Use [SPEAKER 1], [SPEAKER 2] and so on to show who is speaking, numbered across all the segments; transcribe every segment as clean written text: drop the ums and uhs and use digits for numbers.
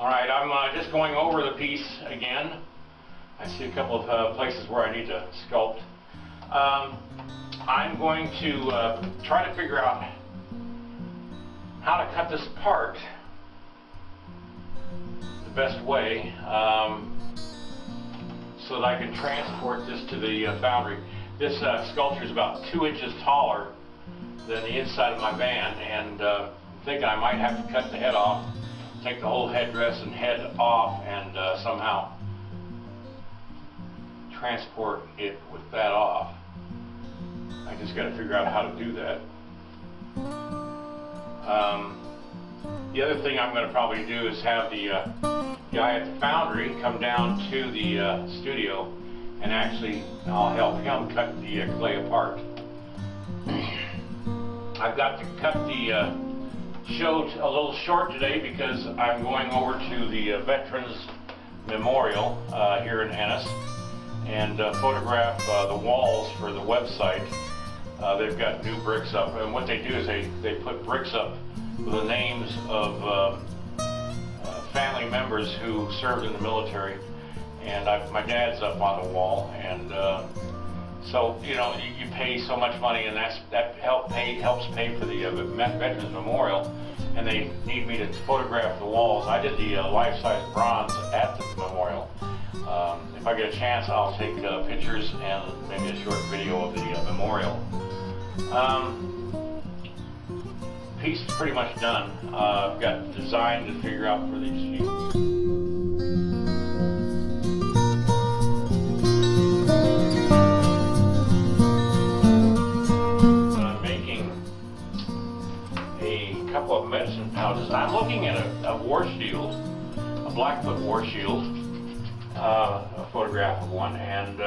[SPEAKER 1] Alright, I'm just going over the piece again. I see a couple of places where I need to sculpt. I'm going to try to figure out how to cut this apart the best way so that I can transport this to the foundry. This sculpture is about 2 inches taller than the inside of my van, and I'm thinking I might have to cut the head off, take the whole headdress and head off, and somehow transport it with that off. I just got to figure out how to do that. The other thing I'm going to probably do is have the guy at the foundry come down to the studio, and actually I'll help him cut the clay apart. I've got to cut the show a little short today because I'm going over to the Veterans Memorial here in Ennis and photograph the walls for the website. They've got new bricks up, and what they do is they put bricks up with the names of family members who served in the military, and my dad's up on the wall, and so you know, you pay so much money, and that helps pay for the Veterans Memorial, and they need me to photograph the walls. I did the life-size bronze at the memorial. If I get a chance, I'll take pictures and maybe a short video of the memorial. Piece is pretty much done. I've got design to figure out for these sheets. I'm making a couple of medicine pouches. I'm looking at a war shield, a Blackfoot war shield, a photograph of one, and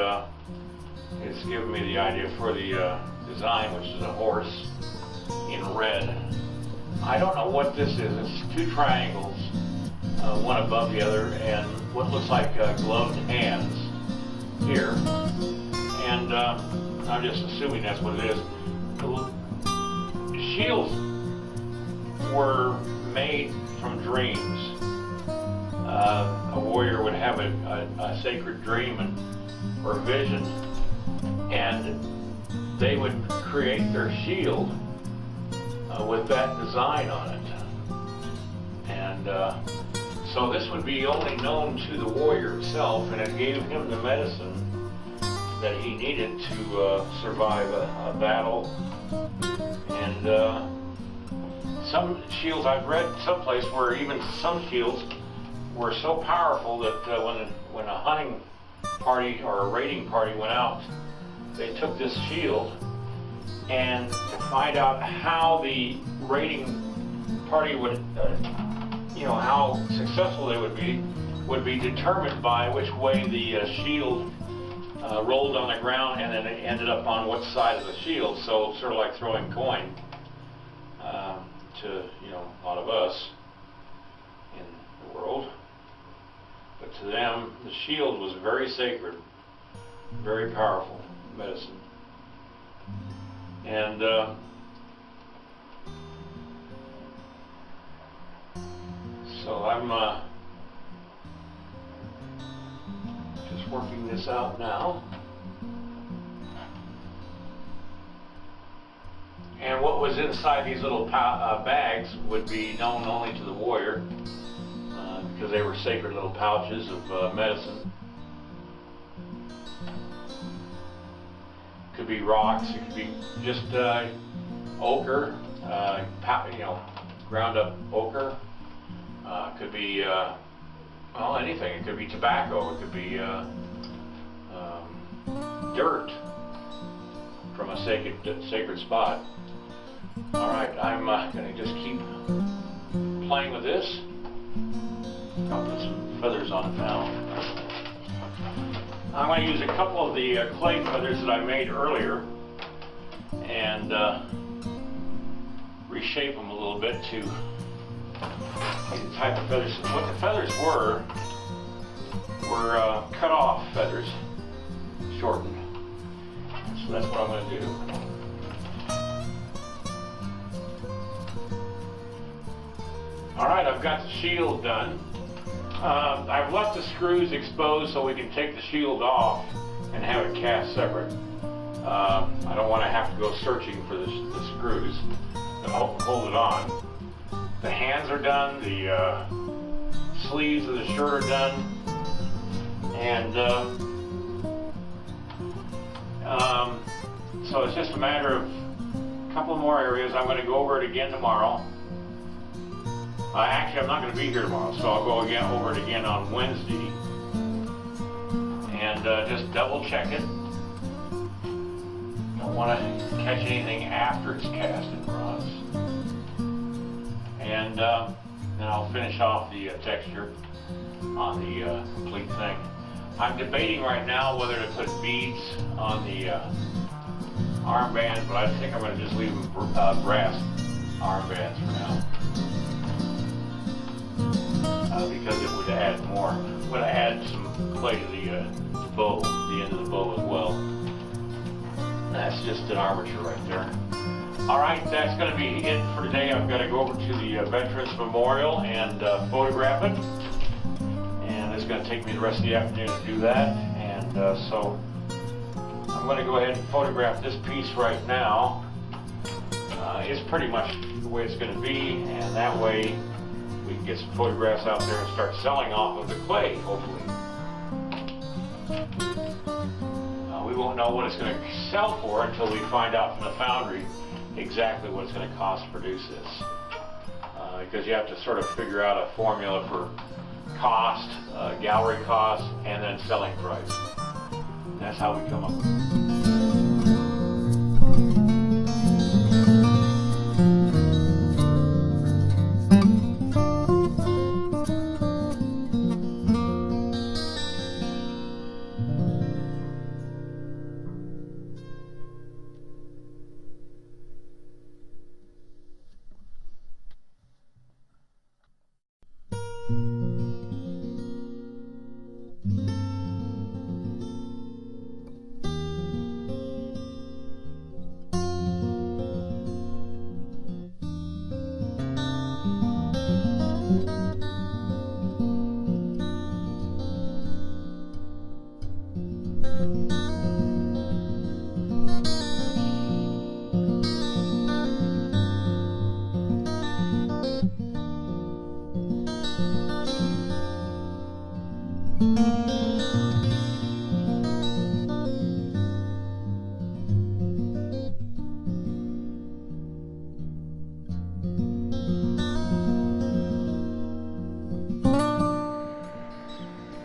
[SPEAKER 1] it's given me the idea for the design, which is a horse in red. I don't know what this is. It's 2 triangles, one above the other, and what looks like gloved hands here. And I'm just assuming that's what it is. The shields were made from dreams. A warrior would have a sacred dream or vision, and they would create their shield with that design on it. And so this would be only known to the warrior himself, and it gave him the medicine that he needed to survive a battle. And some shields, I've read someplace where even some shields were so powerful that when a hunting party or a raiding party went out, they took this shield, and to find out how the raiding party would, you know, how successful they would be determined by which way the shield rolled on the ground, and then it ended up on what side of the shield. So sort of like throwing coin to, you know, a lot of us in the world. But to them, the shield was very sacred, very powerful medicine. And so I'm just working this out now. And what was inside these little bags would be known only to the warrior, because they were sacred little pouches of medicine. Could be rocks, it could be just ochre, you know, ground up ochre. Could be, well, anything. It could be tobacco, it could be dirt from a sacred spot. Alright, I'm going to just keep playing with this. I'll put some feathers on it now. I'm going to use a couple of the clay feathers that I made earlier and reshape them a little bit to the type of feathers. What the feathers were cut off feathers, shortened. So that's what I'm going to do. Alright, I've got the shield done. I've left the screws exposed so we can take the shield off and have it cast separate. I don't want to have to go searching for the screws that hold it on. The hands are done, the sleeves of the shirt are done, and so it's just a matter of a couple more areas. I'm going to go over it again tomorrow. Actually, I'm not going to be here tomorrow, so I'll go over it again on Wednesday and just double check it. Don't want to catch anything after it's cast in bronze. And then I'll finish off the texture on the complete thing. I'm debating right now whether to put beads on the armbands, but I think I'm going to just leave them brass armbands for now. Because it would add more, would add some play to the bow, the end of the bow as well. That's just an armature right there. All right, that's going to be it for today. I've got to go over to the Veterans Memorial and photograph it, and it's going to take me the rest of the afternoon to do that. And so I'm going to go ahead and photograph this piece right now. It's pretty much the way it's going to be, and that way we can get some photographs out there and start selling off of the clay, hopefully. We won't know what it's going to sell for until we find out from the foundry exactly what it's going to cost to produce this. Because you have to sort of figure out a formula for cost, gallery cost, and then selling price. And that's how we come up with it.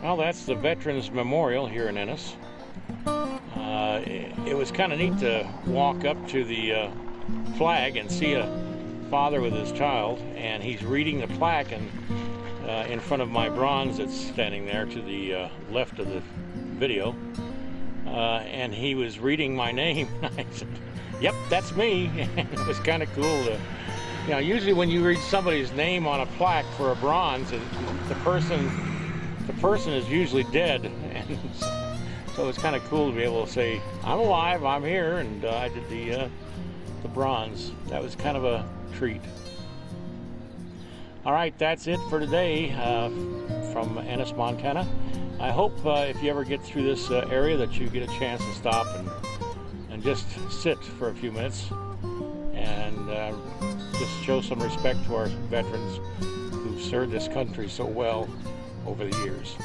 [SPEAKER 1] Well, that's the Veterans Memorial here in Ennis. It was kind of neat to walk up to the flag and see a father with his child, and he's reading the plaque in front of my bronze that's standing there to the left of the video, and he was reading my name. I said, "Yep, that's me." And it was kind of cool to, you know, usually when you read somebody's name on a plaque for a bronze, the person is usually dead, and so it's kind of cool to be able to say, "I'm alive, I'm here," and I did the bronze. That was kind of a treat. All right, that's it for today from Ennis, Montana. I hope if you ever get through this area that you get a chance to stop and just sit for a few minutes and just show some respect to our veterans who've served this country so well over the years.